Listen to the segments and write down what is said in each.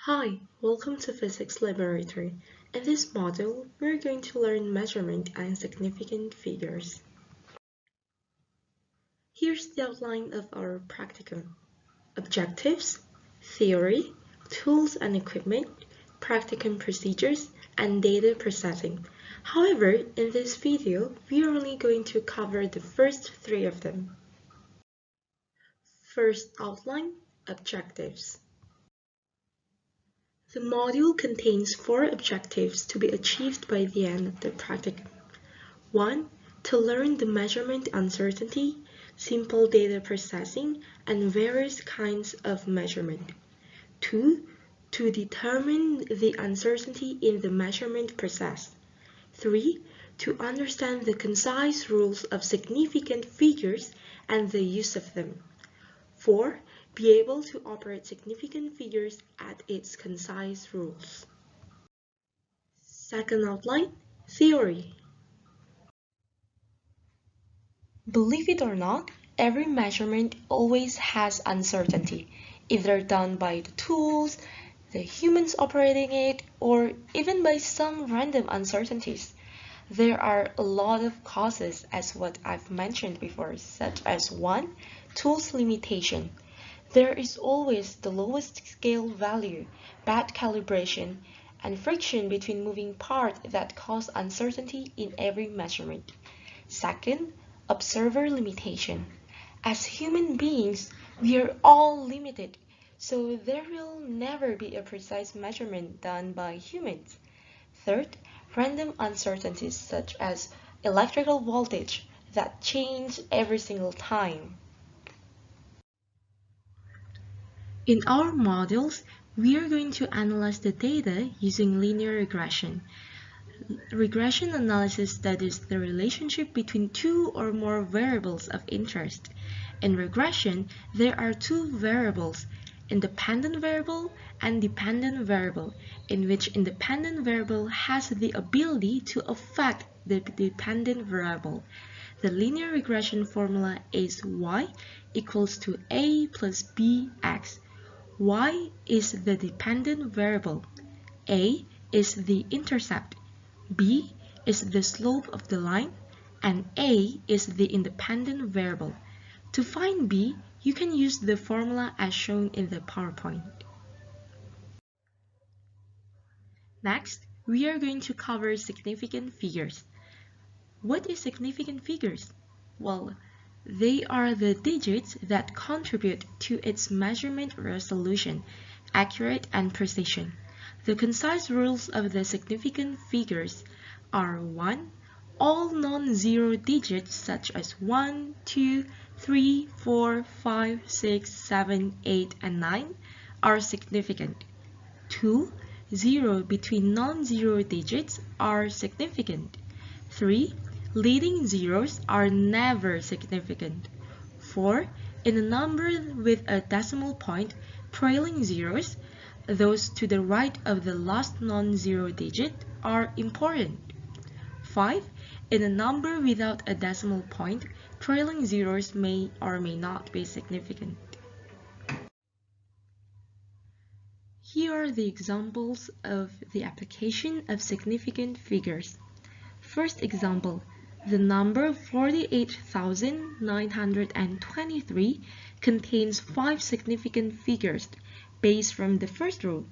Hi, welcome to Physics Laboratory. In this module, we're going to learn measurement and significant figures. Here's the outline of our practicum. Objectives, theory, tools and equipment, practicum procedures, and data processing. However, in this video, we are only going to cover the first three of them. First outline, objectives. The module contains 4 objectives to be achieved by the end of the practicum. 1. To learn the measurement uncertainty, simple data processing, and various kinds of measurement. 2. To determine the uncertainty in the measurement process. 3. To understand the concise rules of significant figures and the use of them. 4. Be able to operate significant figures at its concise rules. Second outline, theory. Believe it or not, every measurement always has uncertainty, either done by the tools, the humans operating it, or even by some random uncertainties. There are a lot of causes as what I've mentioned before, such as 1. Tools limitation. There is always the lowest scale value, bad calibration, and friction between moving parts that cause uncertainty in every measurement. Second, observer limitation. As human beings, we are all limited, so there will never be a precise measurement done by humans. Third, random uncertainties such as electrical voltage that change every single time. In our modules, we are going to analyze the data using linear regression. Regression analysis studies the relationship between two or more variables of interest. In regression, there are two variables, independent variable and dependent variable, in which independent variable has the ability to affect the dependent variable. The linear regression formula is y equals to a plus bx. Y is the dependent variable, a is the intercept, b is the slope of the line, and a is the independent variable. To find b, you can use the formula as shown in the PowerPoint. Next, we are going to cover significant figures. What is significant figures? Well, they are the digits that contribute to its measurement resolution, accurate and precision. The concise rules of the significant figures are 1. All non-zero digits such as 1, 2, 3, 4, 5, 6, 7, 8, and 9 are significant. 2. 0 between non-zero digits are significant. 3. Leading zeros are never significant. 4. In a number with a decimal point, trailing zeros, those to the right of the last non-zero digit, are important. 5. In a number without a decimal point, trailing zeros may or may not be significant. Here are the examples of the application of significant figures. First example, the number 48,923 contains 5 significant figures based from the first rule.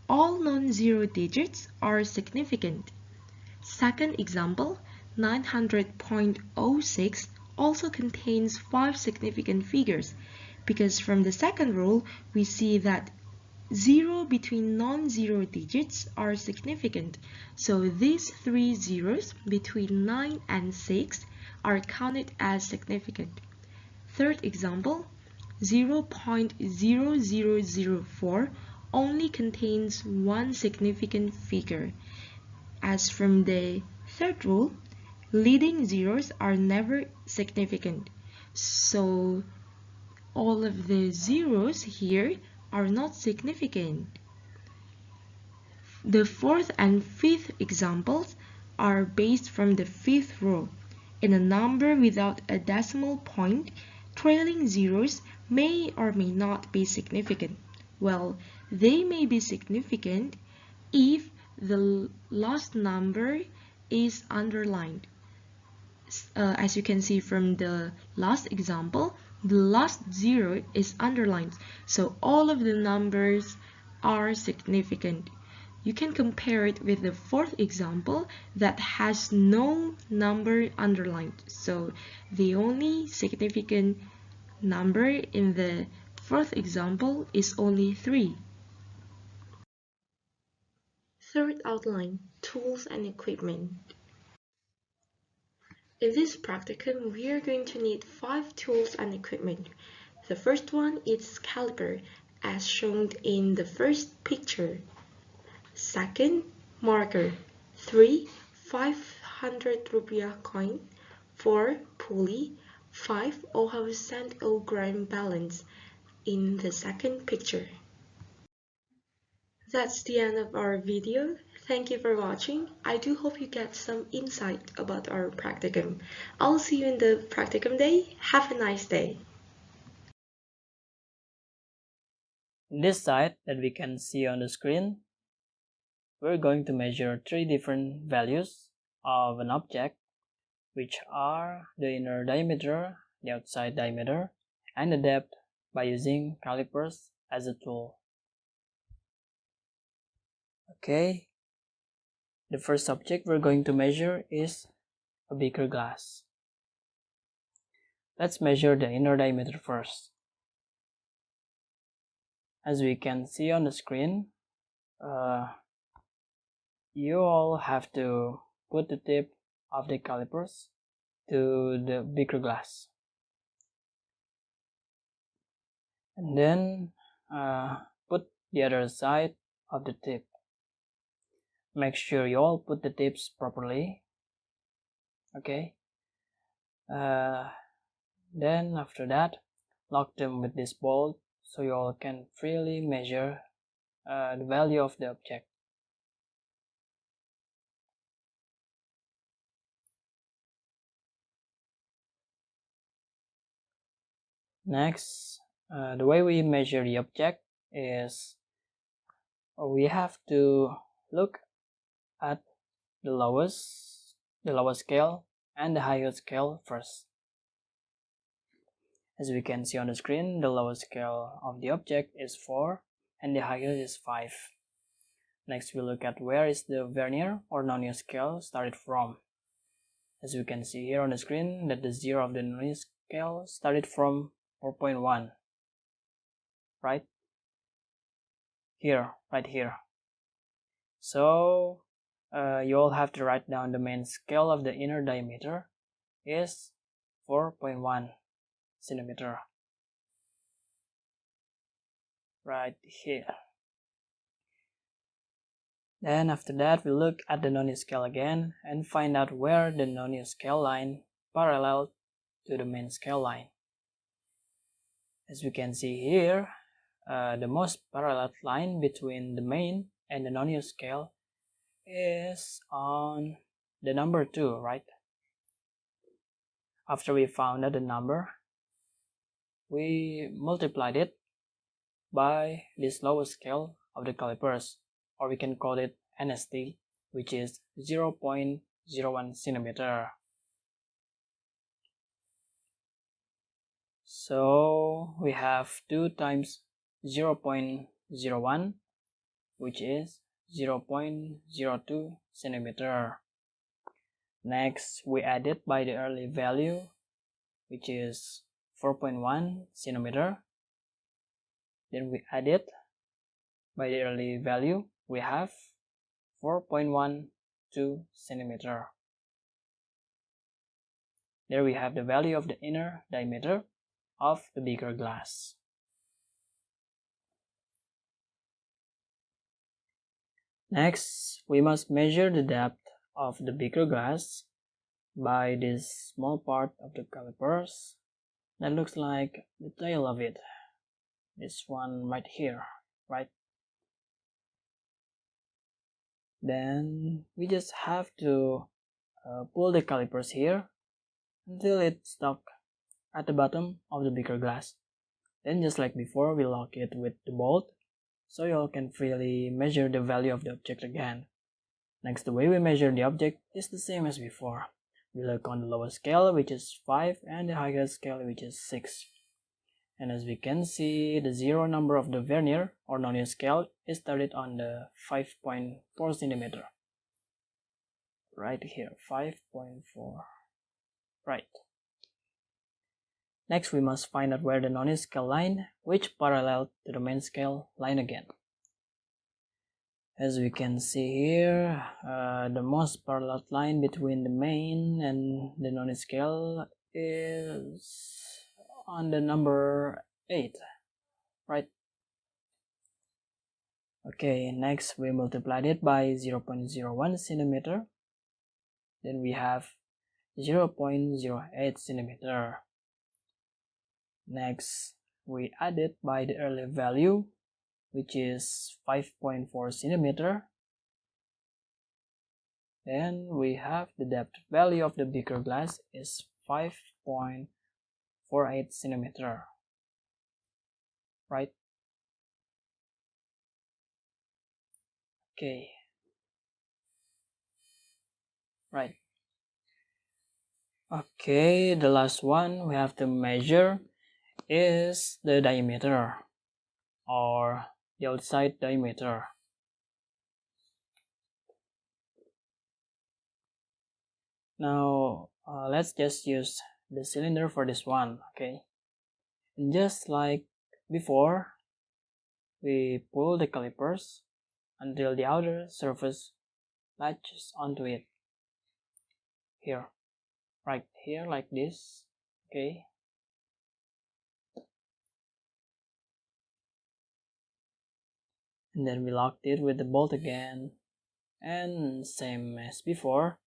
All non-zero digits are significant. Second example, 900.06 also contains 5 significant figures because from the second rule we see that 0 between non-zero digits are significant, so these 3 zeros between 9 and 6 are counted as significant. Third example, 0.0004 only contains 1 significant figure. As from the third rule, leading zeros are never significant, so all of the zeros here are not significant. The fourth and fifth examples are based from the fifth rule. In a number without a decimal point, trailing zeros may or may not be significant. Well, They may be significant if the last number is underlined. As you can see from the last example, the last 0 is underlined, so all of the numbers are significant. You can compare it with the fourth example that has no number underlined, so the only significant number in the fourth example is only 3. Third outline, tools and equipment. In this practicum, we are going to need 5 tools and equipment. The first one is caliper, as shown in the first picture. Second, marker. 3, 500 rupiah coin. 4, pulley. 5, cent-gram balance in the second picture. That's the end of our video. Thank you for watching. I do hope you get some insight about our practicum. I'll see you in the practicum day. Have a nice day. In this side that we can see on the screen, we're going to measure 3 different values of an object, which are the inner diameter, the outside diameter, and the depth by using calipers as a tool. Okay, the first object we're going to measure is a beaker glass. Let's measure the inner diameter first. As we can see on the screen, you all have to put the tip of the calipers to the beaker glass, and then put the other side of the tip. Make sure you all put the tips properly. Okay, then after that, lock them with this bolt so you all can freely measure the value of the object. Next, the way we measure the object is we have to look at the lowest scale and the highest scale first. As we can see on the screen, the lowest scale of the object is 4 and the highest is 5. Next, we look at where is the vernier or non-new scale started from. As we can see here on the screen, that the 0 of the non-new scale started from 4.1, right here. So you all have to write down the main scale of the inner diameter is 4.1 centimeter right here. Then after that, we look at the non-new scale again and find out where the non-new scale line parallel to the main scale line. As we can see here, the most parallel line between the main and the non-new scale is on the number 2, right? After we found out the number, we multiplied it by this lowest scale of the calipers, or we can call it NST, which is 0.01 centimeter. So we have 2 times 0.01, which is 0.02 centimeter. Next, we add it by the early value, which is 4.1 centimeter. Then we add it by the early value, we have 4.12 centimeter. There we have the value of the inner diameter of the beaker glass. Next, we must measure the depth of the beaker glass by this small part of the calipers that looks like the tail of it. This one right here, right? Then we just have to pull the calipers here until it's stuck at the bottom of the beaker glass. Then just like before, we lock it with the bolt so you all can freely measure the value of the object again. Next, the way we measure the object is the same as before. We look on the lowest scale, which is 5, and the highest scale, which is 6. And as we can see, the zero number of the vernier or non-use scale is started on the 5.4 centimeter. Right here, 5.4. Right. Next, we must find out where the non-use scale line, which parallel to the main scale line again. As we can see here, the most parallel line between the main and the non-use scale is on the number 8, right? Okay, next we multiplied it by 0.01 centimeter. Then we have 0.08 centimeter. Next, we add it by the earlier value, which is 5.4 centimeter. Then we have the depth value of the beaker glass is 5.48 centimeter, right? Okay, right. Okay, the last one we have to measure is the diameter or the outside diameter. Now let's just use the cylinder for this one. Okay, and just like before, we pull the calipers until the outer surface latches onto it. Here, right here, like this. Okay, and then we locked it with the bolt again, and same as before,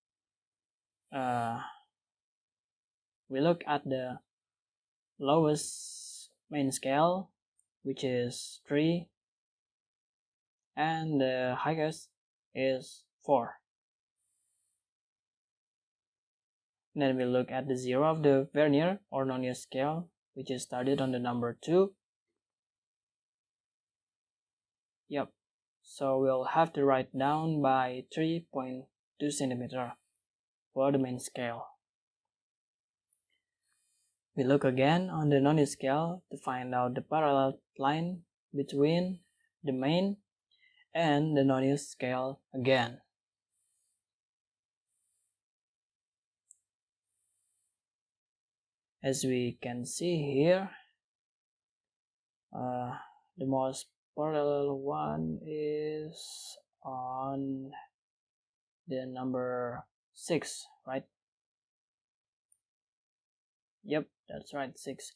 we look at the lowest main scale, which is 3, and the highest is 4. And then we look at the zero of the vernier or non-use scale, which is started on the number 2. Yep, so we'll have to write down by 3.2 centimeter for the main scale. We look again on the non-use scale to find out the parallel line between the main and the non-use scale again. As we can see here, the most parallel one is on the number 6, right? Yep, that's right, 6.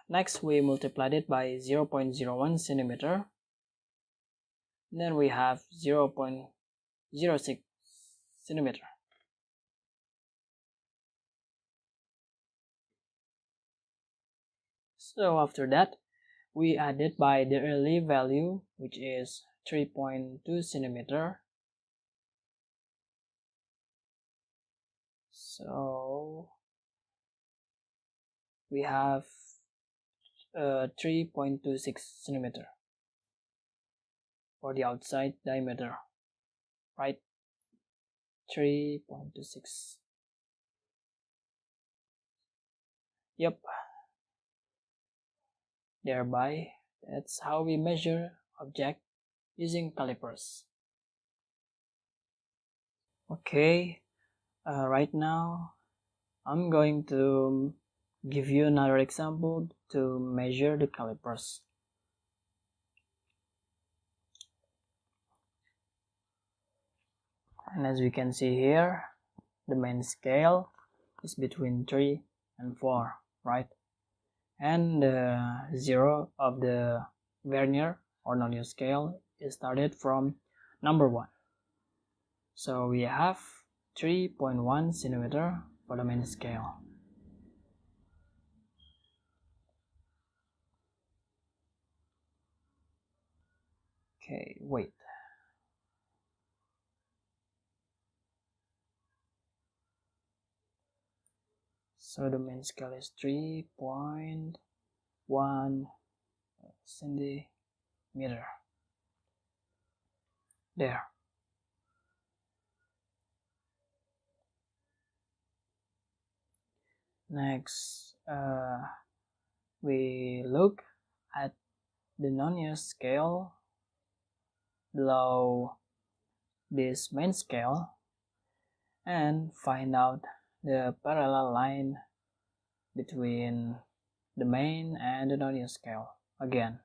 Next, we multiplied it by 0.01 centimeter. Then we have 0.06 centimeter. So after that, we added by the early value, which is 3.2 centimeter. So we have 3.26 centimeter for the outside diameter, right? 3.26. Yep. Thereby, that's how we measure object using calipers. Okay, right now I'm going to give you another example to measure the calipers. And as we can see here, the main scale is between 3 and 4, right? And the zero of the vernier or non-use scale is started from number 1. So we have 3.1 centimeter for the main scale. Okay, wait. So the main scale is 3.1 centimeter. meter. There. Next, we look at the non-linear scale below this main scale and find out the parallel line between the main and the non-linear scale again.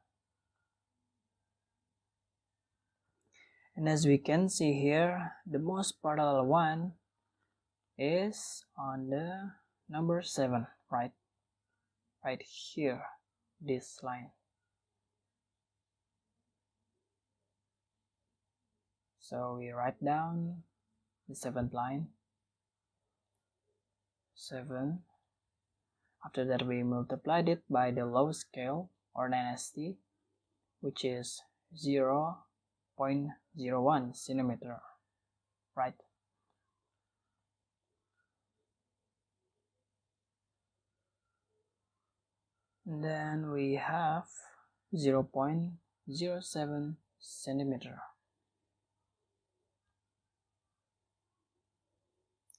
And as we can see here, the most parallel one is on the number 7, right here, this line. So we write down the 7th line, 7. After that we multiplied it by the lowest scale or 9st, which is 0.01 centimeter, right? And then we have 0.07 centimeter.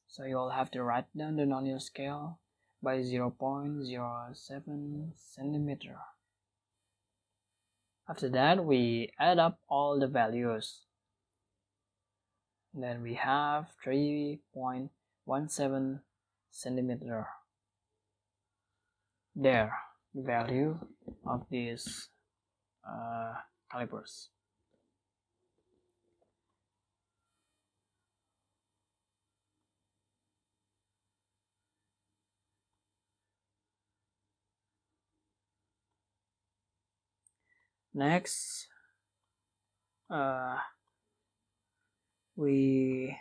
So you'll have to write down the non-linear scale by 0.07 centimeter. After that, we add up all the values. Then we have 3.17 centimeter. There, the value of these calipers. Next, we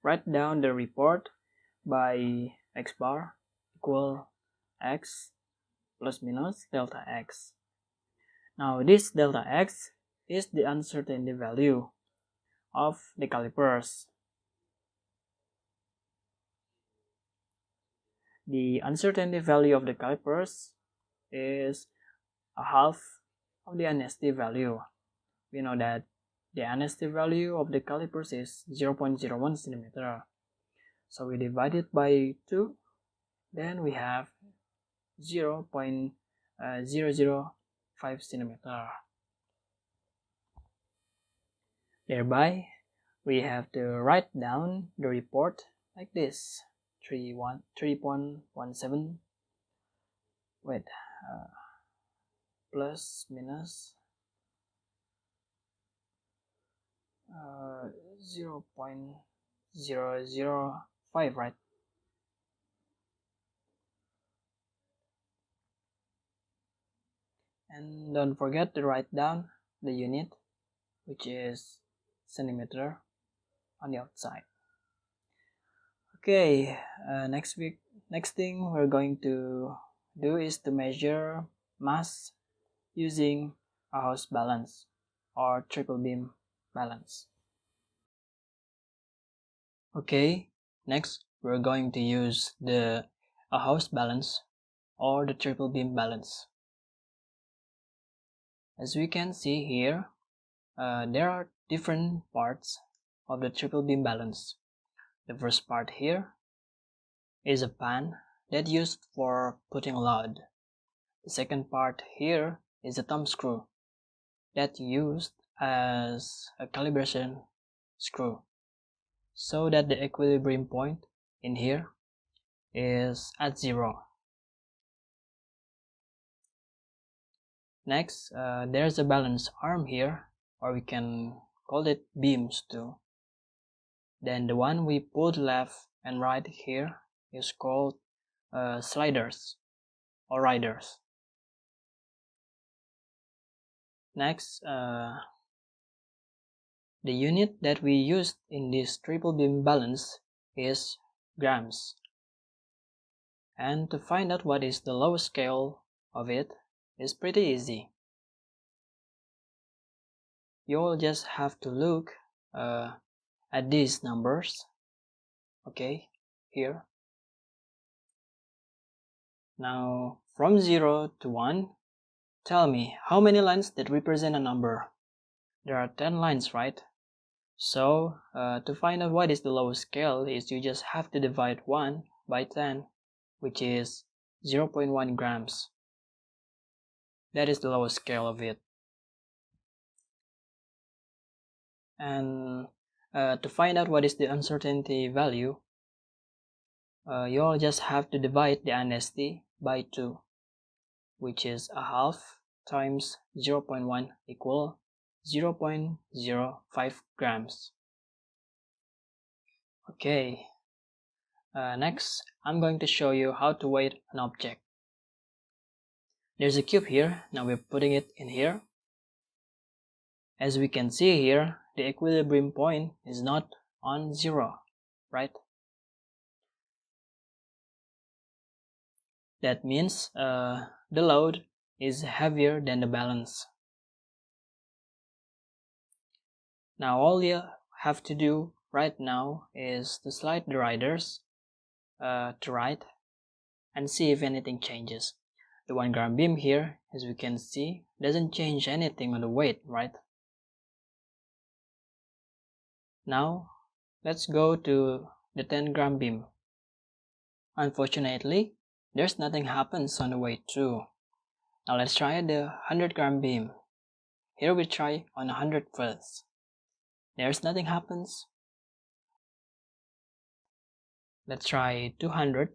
write down the report by x bar equal x plus minus delta x. Now this delta x is the uncertainty value of the calipers. The uncertainty value of the calipers is a half of the honesty value. We know that the honesty value of the calipers is 0.01 centimeter. So we divide it by 2, then we have 0.005 centimeter. Thereby, we have to write down the report like this: 3.17 plus minus 0.005, right? And don't forget to write down the unit, which is centimeter, on the outside. Okay, next thing we're going to do is to measure mass using a house balance or triple beam balance. Okay, next we're going to use a house balance or the triple beam balance. As we can see here, there are different parts of the triple beam balance. The first part here is a pan that used for putting load. The second part here is a thumb screw that used as a calibration screw, so that the equilibrium point in here is at 0. Next, there's a balance arm here, or we can call it beams too. Then the one we put left and right here is called sliders or riders. Next, the unit that we used in this triple beam balance is grams. And to find out what is the lowest scale of it is pretty easy. You'll just have to look at these numbers, okay, here. Now from 0 to 1, tell me, how many lines that represent a number? There are 10 lines, right? So, to find out what is the lowest scale is you just have to divide 1 by 10, which is 0.1 grams. That is the lowest scale of it. And to find out what is the uncertainty value, you'll just have to divide the uncertainty by 2, which is a half times 0.1 equal 0.05 grams. Okay, next I'm going to show you how to weight an object. There's a cube here, now we're putting it in here. As we can see here, the equilibrium point is not on 0, right? That means the load is heavier than the balance. Now all you have to do right now is to slide the riders to right and see if anything changes. The 1 gram beam here, as we can see, doesn't change anything on the weight, right? Now let's go to the 10 gram beam. Unfortunately, there's nothing happens on the weight too. Now let's try the 100 gram beam. Here we try on 100 first. There's nothing happens. Let's try 200.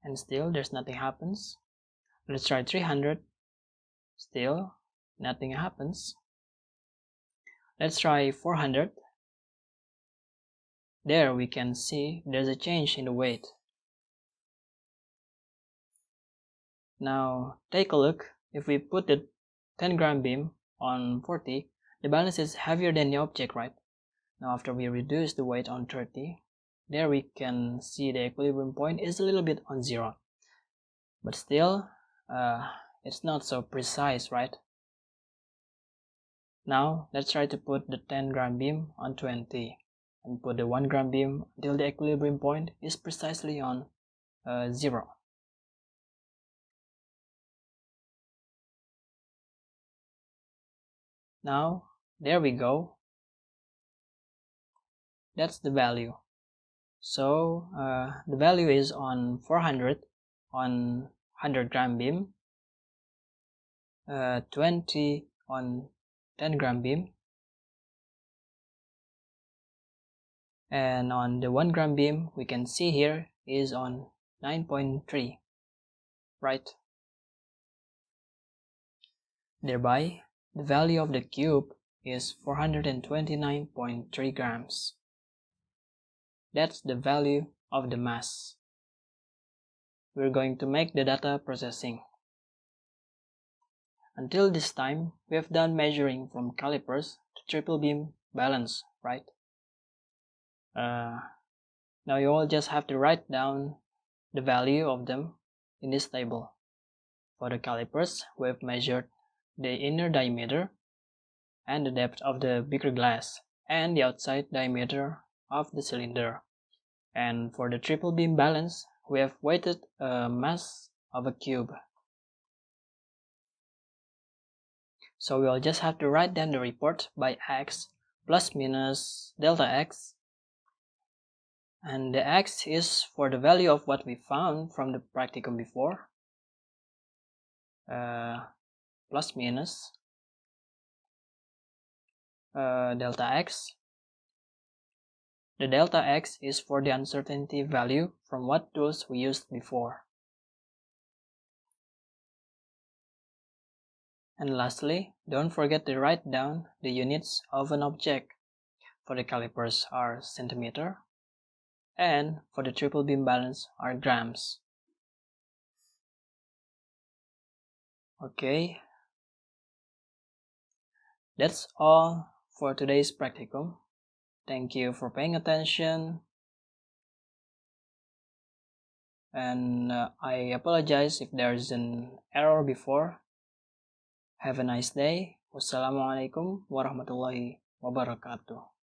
And still there's nothing happens. Let's try 300. Still nothing happens. Let's try 400. There we can see there's a change in the weight. Now take a look. If we put the 10 gram beam on 40, the balance is heavier than the object, right? Now after we reduce the weight on 30, there we can see the equilibrium point is a little bit on 0. But still, it's not so precise, right? Now let's try to put the 10 gram beam on 20 and put the 1 gram beam until the equilibrium point is precisely on 0. Now there we go. That's the value. So the value is on 400 on 100 gram beam, 20 on 10 gram beam, and on the 1 gram beam we can see here is on 9.3, right? Thereby the value of the cube is 429.3 grams. That's the value of the mass. We're going to make the data processing. Until this time, we have done measuring from calipers to triple beam balance, right? Now you all just have to write down the value of them in this table. For the calipers, we have measured the inner diameter and the depth of the beaker glass and the outside diameter of the cylinder. And for the triple beam balance, we have weighted a mass of a cube. So we'll just have to write down the report by x plus minus delta x, and the x is for the value of what we found from the practicum before, plus minus delta x. The delta x is for the uncertainty value from what tools we used before. And lastly, don't forget to write down the units of an object. For the calipers are centimeter, and for the triple beam balance are grams. Okay, that's all for today's practicum. Thank you for paying attention, and I apologize if there's an error before. Have a nice day. Wassalamualaikum warahmatullahi wabarakatuh.